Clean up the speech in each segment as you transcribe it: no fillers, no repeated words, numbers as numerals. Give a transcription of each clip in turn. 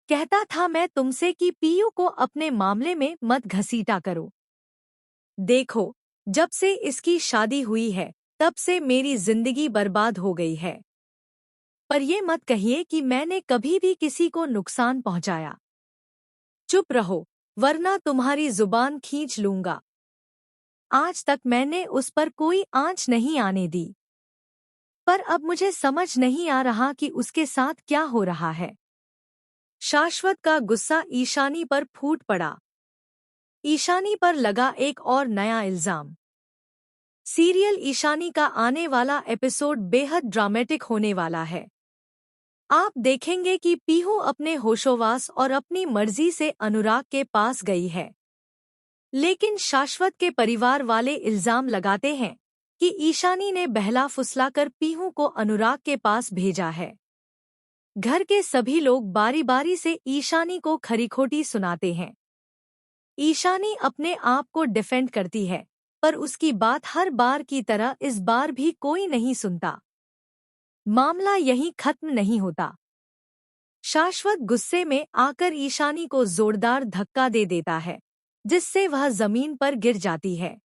कहता था मैं तुमसे कि पीयू को अपने मामले में मत घसीटा करो। देखो, जब से इसकी शादी हुई है तब से मेरी जिंदगी बर्बाद हो गई है। पर ये मत कहिए कि मैंने कभी भी किसी को नुकसान पहुंचाया। चुप रहो, वरना तुम्हारी जुबान खींच लूंगा। आज तक मैंने उस पर कोई आंच नहीं आने दी, पर अब मुझे समझ नहीं आ रहा कि उसके साथ क्या हो रहा है। शाश्वत का गुस्सा ईशानी पर फूट पड़ा। ईशानी पर लगा एक और नया इल्जाम। सीरियल ईशानी का आने वाला एपिसोड बेहद ड्रामेटिक होने वाला है। आप देखेंगे कि पीहू अपने होशोवास और अपनी मर्जी से अनुराग के पास गई है, लेकिन शाश्वत के परिवार वाले इल्जाम लगाते हैं कि ईशानी ने बहला फुसलाकर पीहू को अनुराग के पास भेजा है। घर के सभी लोग बारी बारी से ईशानी को खरी-खोटी सुनाते हैं। ईशानी अपने आप को डिफेंड करती है, पर उसकी बात हर बार की तरह इस बार भी कोई नहीं सुनता। मामला यहीं खत्म नहीं होता। शाश्वत गुस्से में आकर ईशानी को जोरदार धक्का दे देता है, जिससे वह जमीन पर गिर जाती है।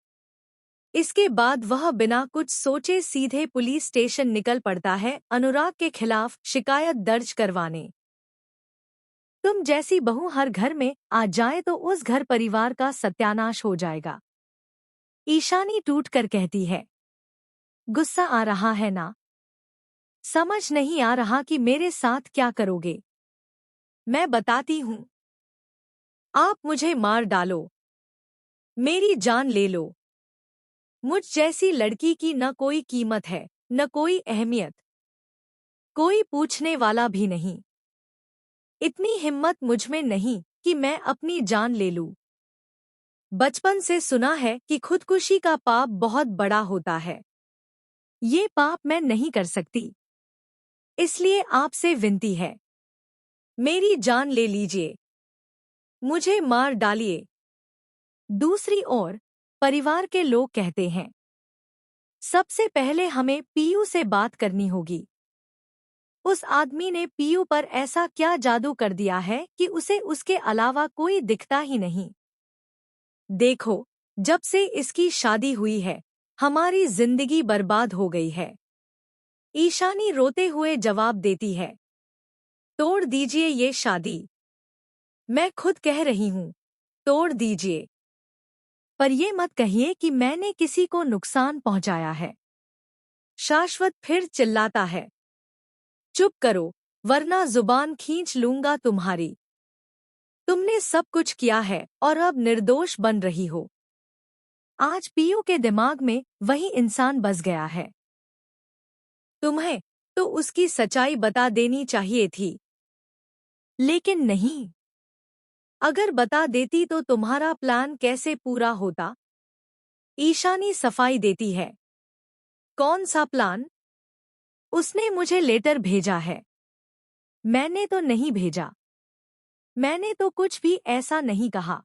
इसके बाद वह बिना कुछ सोचे सीधे पुलिस स्टेशन निकल पड़ता है अनुराग के खिलाफ शिकायत दर्ज करवाने। तुम जैसी बहू हर घर में आ जाए तो उस घर परिवार का सत्यानाश हो जाएगा। ईशानी टूट कर कहती है। गुस्सा आ रहा है ना? समझ नहीं आ रहा कि मेरे साथ क्या करोगे? मैं बताती हूँ। आप मुझे मार डालो, मेरी जान ले लो। मुझ जैसी लड़की की न कोई कीमत है, न कोई अहमियत। कोई पूछने वाला भी नहीं। इतनी हिम्मत मुझमें नहीं कि मैं अपनी जान ले लूं। बचपन से सुना है कि खुदकुशी का पाप बहुत बड़ा होता है। ये पाप मैं नहीं कर सकती, इसलिए आपसे विनती है, मेरी जान ले लीजिए, मुझे मार डालिए। दूसरी ओर परिवार के लोग कहते हैं, सबसे पहले हमें पीयू से बात करनी होगी। उस आदमी ने पीयू पर ऐसा क्या जादू कर दिया है कि उसे उसके अलावा कोई दिखता ही नहीं। देखो, जब से इसकी शादी हुई है हमारी जिंदगी बर्बाद हो गई है। ईशानी रोते हुए जवाब देती है, तोड़ दीजिए ये शादी। मैं खुद कह रही हूँ, तोड़ दीजिए। पर ये मत कहिए कि मैंने किसी को नुकसान पहुंचाया है। शाश्वत फिर चिल्लाता है, चुप करो, वरना जुबान खींच लूंगा तुम्हारी। तुमने सब कुछ किया है और अब निर्दोष बन रही हो। आज पीयू के दिमाग में वही इंसान बस गया है। तुम्हें तो उसकी सच्चाई बता देनी चाहिए थी, लेकिन नहीं। अगर बता देती तो तुम्हारा प्लान कैसे पूरा होता? ईशानी सफाई देती है। कौन सा प्लान? उसने मुझे लेटर भेजा है। मैंने तो नहीं भेजा। मैंने तो कुछ भी ऐसा नहीं कहा।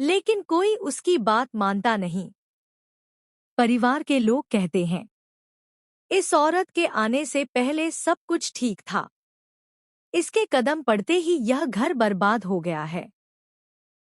लेकिन कोई उसकी बात मानता नहीं। परिवार के लोग कहते हैं, इस औरत के आने से पहले सब कुछ ठीक था। इसके कदम पड़ते ही यह घर बर्बाद हो गया है।